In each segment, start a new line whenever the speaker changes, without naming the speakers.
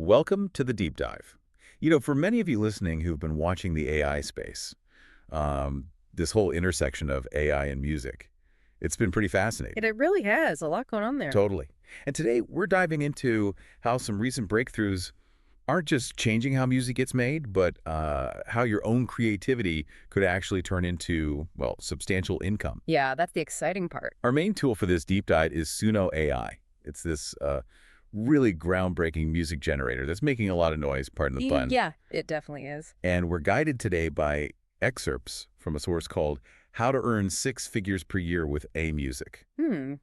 Welcome to the deep dive. For many of you listening who've been watching the AI space, this whole intersection of AI and music, it's been pretty fascinating.
It really has. A lot going on there.
Totally. And today we're diving into how some recent breakthroughs aren't just changing how music gets made, but how your own creativity could actually turn into, well, substantial income.
Yeah, that's the exciting part.
Our main tool for this deep dive is Suno AI. It's this really groundbreaking music generator that's making a lot of noise, pardon the pun.
Yeah, it definitely is.
And we're guided today by excerpts from a source called How to Earn Six Figures Per Year with A-Music.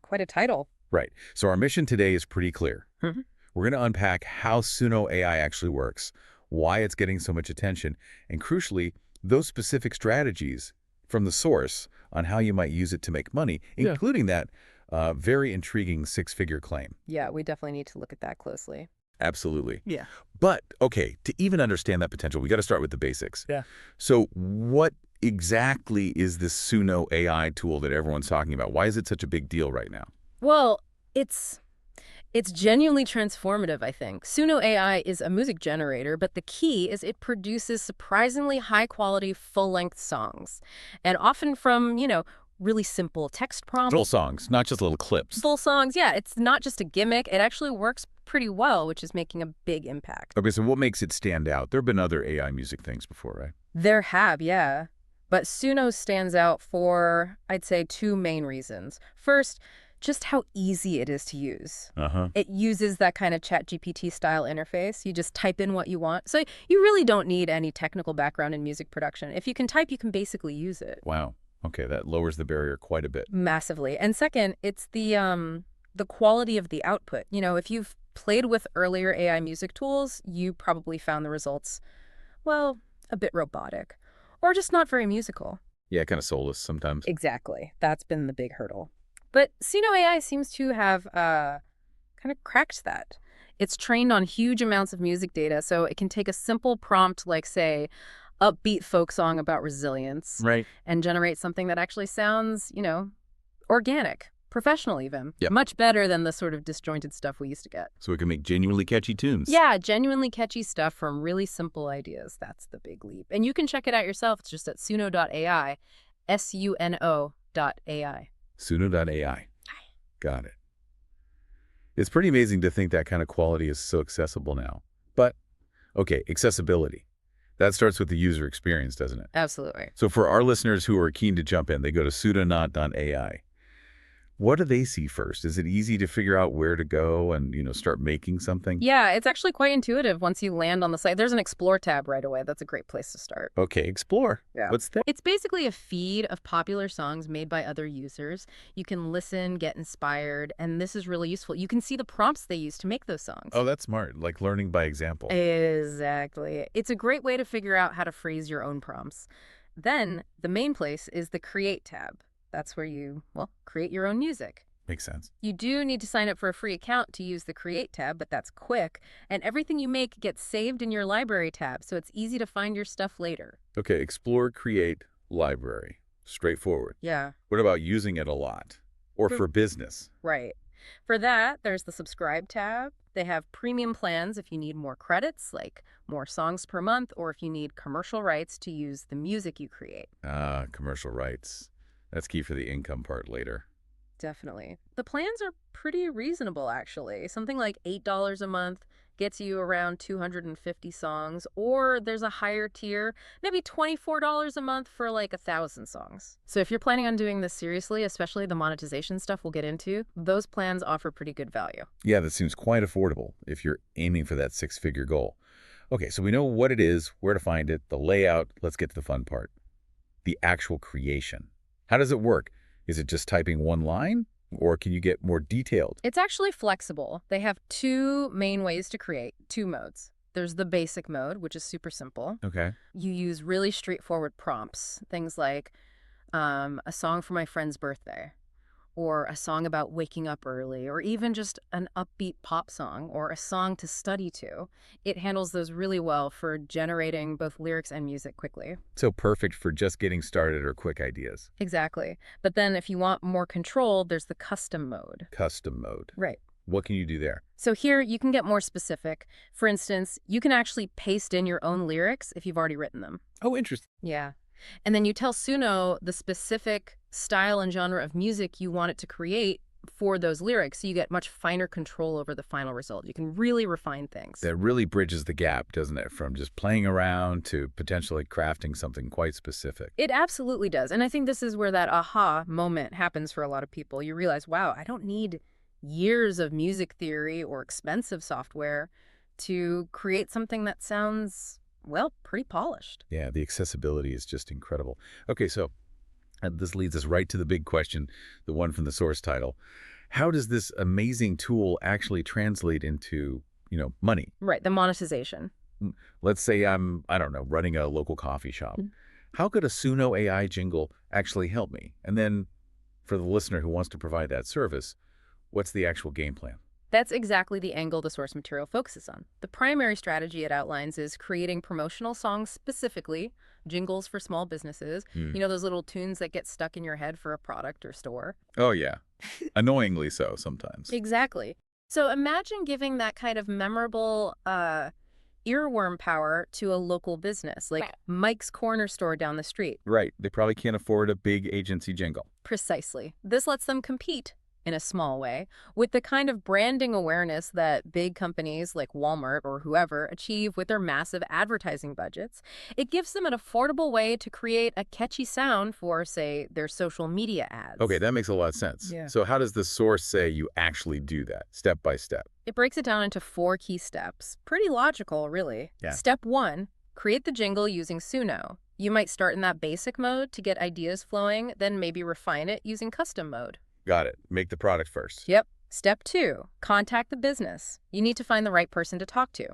Quite a title.
Right. So our mission today is pretty clear. We're going to unpack how Suno AI actually works, why it's getting so much attention, and crucially, those specific strategies from the source on how you might use it to make money, including that very intriguing six-figure claim.
Yeah, we definitely need to look at that closely.
Absolutely.
Yeah.
But, okay, to even understand that potential, we got to start with the basics.
Yeah.
So what exactly is this Suno AI tool that everyone's talking about? Why is it such a big deal right now?
Well, it's genuinely transformative, I think. Suno AI is a music generator, but the key is it produces surprisingly high-quality, full-length songs. And often from, really simple text prompts.
Full songs, not just little clips.
Full songs, yeah. It's not just a gimmick. It actually works pretty well, which is making a big impact.
Okay, so what makes it stand out? There have been other AI music things before, right?
There have, yeah. But Suno stands out for, I'd say, two main reasons. First, just how easy it is to use. It uses that kind of ChatGPT style interface. You just type in what you want. So you really don't need any technical background in music production. If you can type, you can basically use it.
Wow. Okay, that lowers the barrier quite a bit.
Massively. And second, it's the quality of the output. If you've played with earlier AI music tools, you probably found the results, well, a bit robotic or just not very musical.
Yeah, kind of soulless sometimes.
Exactly. That's been the big hurdle. But Suno AI seems to have kind of cracked that. It's trained on huge amounts of music data, so it can take a simple prompt like, say, upbeat folk song about resilience,
right,
and generate something that actually sounds, organic, professional even.
Yep.
Much better than the sort of disjointed stuff we used to get.
So it can make genuinely catchy tunes.
Yeah, genuinely catchy stuff from really simple ideas. That's the big leap. And you can check it out yourself. It's just at suno.ai, suno.ai.
Suno.ai. Got it. It's pretty amazing to think that kind of quality is so accessible now. But, okay, accessibility. That starts with the user experience, doesn't it?
Absolutely.
So for our listeners who are keen to jump in, they go to suno.ai. What do they see first? Is it easy to figure out where to go and, start making something?
Yeah, it's actually quite intuitive once you land on the site. There's an Explore tab right away. That's a great place to start.
Okay, Explore.
Yeah.
What's that?
It's basically a feed of popular songs made by other users. You can listen, get inspired, and this is really useful. You can see the prompts they use to make those songs.
Oh, that's smart. Like learning by example.
Exactly. It's a great way to figure out how to phrase your own prompts. Then the main place is the Create tab. That's where you, create your own music.
Makes sense.
You do need to sign up for a free account to use the Create tab, but that's quick. And everything you make gets saved in your Library tab, so it's easy to find your stuff later.
Okay, Explore, Create, Library. Straightforward.
Yeah.
What about using it a lot? Or for business?
Right. For that, there's the Subscribe tab. They have premium plans if you need more credits, like more songs per month, or if you need commercial rights to use the music you create.
Commercial rights. That's key for the income part later.
Definitely. The plans are pretty reasonable, actually. Something like $8 a month gets you around 250 songs, or there's a higher tier, maybe $24 a month for like 1,000 songs. So if you're planning on doing this seriously, especially the monetization stuff we'll get into, those plans offer pretty good value.
Yeah, that seems quite affordable if you're aiming for that six-figure goal. Okay, so we know what it is, where to find it, the layout. Let's get to the fun part. The actual creation. How does it work? Is it just typing one line, or can you get more detailed?
It's actually flexible. They have two main ways to create, two modes. There's the basic mode, which is super simple.
Okay.
You use really straightforward prompts, things like a song for my friend's birthday, or a song about waking up early, or even just an upbeat pop song or a song to study to. It handles those really well for generating both lyrics and music quickly.
So perfect for just getting started or quick ideas.
Exactly. But then if you want more control, there's the custom mode.
Custom mode.
Right.
What can you do there?
So here you can get more specific. For instance, you can actually paste in your own lyrics if you've already written them.
Oh, interesting.
Yeah. And then you tell Suno the specific style and genre of music you want it to create for those lyrics, so you get much finer control over the final result. You can really refine things.
That really bridges the gap, doesn't it? From just playing around to potentially crafting something quite specific.
It absolutely does. And I think this is where that aha moment happens for a lot of people. You realize, wow, I don't need years of music theory or expensive software to create something that sounds, well, pretty polished.
Yeah, the accessibility is just incredible. Okay, so this leads us right to the big question, the one from the source title. How does this amazing tool actually translate into, money?
Right, the monetization.
Let's say I don't know, running a local coffee shop. How could a Suno AI jingle actually help me? And then for the listener who wants to provide that service, what's the actual game plan?
That's exactly the angle the source material focuses on. The primary strategy it outlines is creating promotional songs specifically, jingles for small businesses, those little tunes that get stuck in your head for a product or store.
Oh, yeah. Annoyingly so sometimes.
Exactly. So imagine giving that kind of memorable earworm power to a local business, like Mike's Corner Store down the street.
Right. They probably can't afford a big agency jingle.
Precisely. This lets them compete in a small way with the kind of branding awareness that big companies like Walmart or whoever achieve with their massive advertising budgets. It gives them an affordable way to create a catchy sound for, say, their social media ads.
Okay, that makes a lot of sense.
Yeah.
So how does the source say you actually do that, step by step?
It breaks it down into 4 key steps. Pretty logical, really.
Yeah.
Step 1, create the jingle using Suno. You might start in that basic mode to get ideas flowing, then maybe refine it using custom mode.
Got it. Make the product first.
Yep. Step 2, contact the business. You need to find the right person to talk to.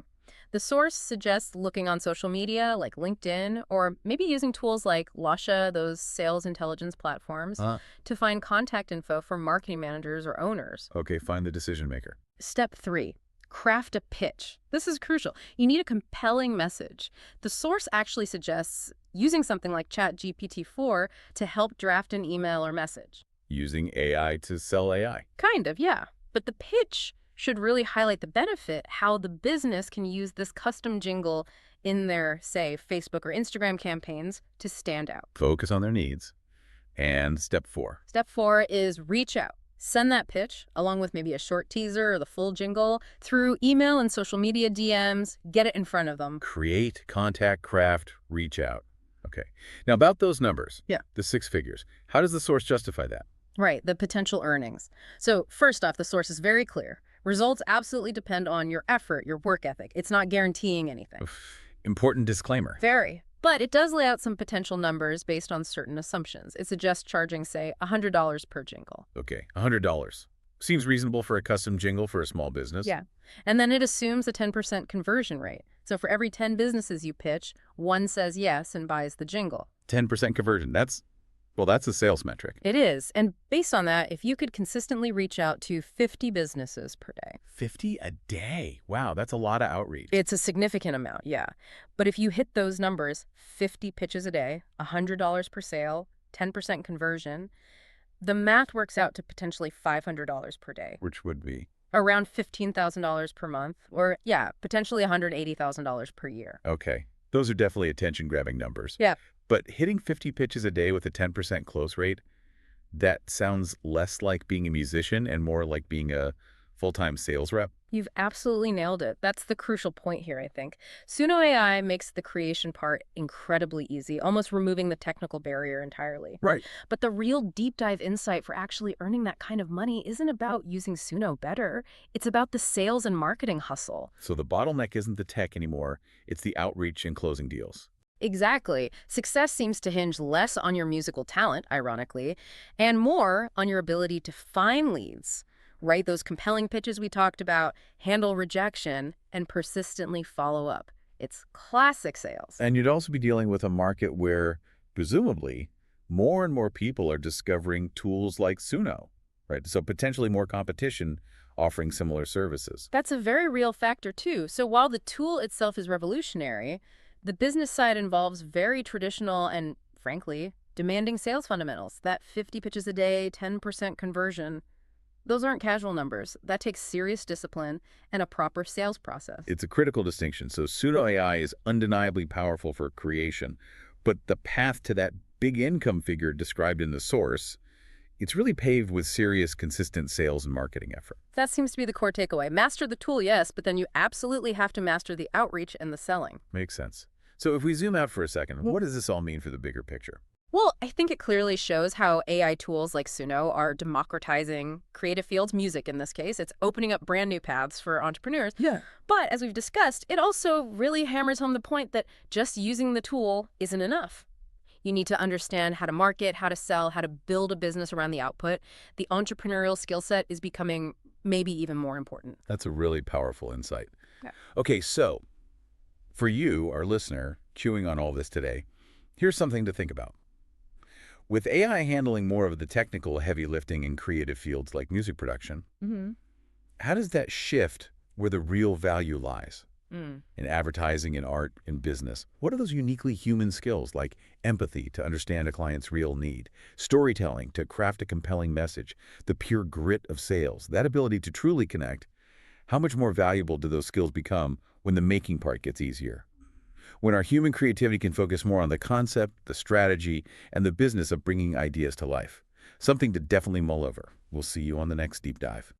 The source suggests looking on social media like LinkedIn, or maybe using tools like Lasha, those sales intelligence platforms, to find contact info for marketing managers or owners.
Okay, find the decision maker.
Step 3, craft a pitch. This is crucial. You need a compelling message. The source actually suggests using something like ChatGPT-4 to help draft an email or message.
Using AI to sell AI.
Kind of, yeah. But the pitch should really highlight the benefit, how the business can use this custom jingle in their, say, Facebook or Instagram campaigns to stand out.
Focus on their needs. And step 4.
Step 4 is reach out. Send that pitch, along with maybe a short teaser or the full jingle, through email and social media DMs. Get it in front of them.
Create, contact, craft, reach out. Okay. Now about those numbers.
Yeah.
The 6 figures. How does the source justify that?
Right, the potential earnings. So first off, the source is very clear. Results absolutely depend on your effort, your work ethic. It's not guaranteeing anything.
Important disclaimer.
Very. But it does lay out some potential numbers based on certain assumptions. It suggests charging, say, $100 per jingle.
Okay, $100. Seems reasonable for a custom jingle for a small business.
Yeah. And then it assumes a 10% conversion rate. So for every 10 businesses you pitch, 1 says yes and buys the jingle.
10% conversion. That's a sales metric.
It is. And based on that, if you could consistently reach out to 50 businesses per day.
50 a day. Wow, that's a lot of outreach.
It's a significant amount, yeah. But if you hit those numbers, 50 pitches a day, $100 per sale, 10% conversion, the math works out to potentially $500 per day.
Which would be?
Around $15,000 per month, or, yeah, potentially $180,000 per year.
Okay. Those are definitely attention-grabbing numbers.
Yeah.
But hitting 50 pitches a day with a 10% close rate, that sounds less like being a musician and more like being a full-time sales rep.
You've absolutely nailed it. That's the crucial point here, I think. Suno AI makes the creation part incredibly easy, almost removing the technical barrier entirely.
Right.
But the real deep dive insight for actually earning that kind of money isn't about using Suno better. It's about the sales and marketing hustle.
So the bottleneck isn't the tech anymore. It's the outreach and closing deals.
Exactly. Success seems to hinge less on your musical talent, ironically, and more on your ability to find leads, write those compelling pitches we talked about, handle rejection, and persistently follow up. It's classic sales.
And you'd also be dealing with a market where, presumably, more and more people are discovering tools like Suno, right? So potentially more competition offering similar services.
That's a very real factor, too. So while the tool itself is revolutionary, the business side involves very traditional and, frankly, demanding sales fundamentals. That 50 pitches a day, 10% conversion, Those aren't casual numbers. That takes serious discipline and a proper sales process.
It's a critical distinction. So Suno AI is undeniably powerful for creation, but the path to that big income figure described in the source, it's really paved with serious, consistent sales and marketing effort.
That seems to be the core takeaway. Master the tool, yes, but then you absolutely have to master the outreach and the selling.
Makes sense. So if we zoom out for a second, what does this all mean for the bigger picture?
Well, I think it clearly shows how AI tools like Suno are democratizing creative fields, music in this case. It's opening up brand new paths for entrepreneurs.
Yeah.
But as we've discussed, it also really hammers home the point that just using the tool isn't enough. You need to understand how to market, how to sell, how to build a business around the output. The entrepreneurial skill set is becoming maybe even more important.
That's a really powerful insight.
Yeah.
Okay, so for you, our listener, chewing on all this today, here's something to think about. With AI handling more of the technical heavy lifting in creative fields like music production, how does that shift where the real value lies? In advertising, in art, in business? What are those uniquely human skills like empathy to understand a client's real need, storytelling to craft a compelling message, the pure grit of sales, that ability to truly connect? How much more valuable do those skills become when the making part gets easier? When our human creativity can focus more on the concept, the strategy, and the business of bringing ideas to life. Something to definitely mull over. We'll see you on the next deep dive.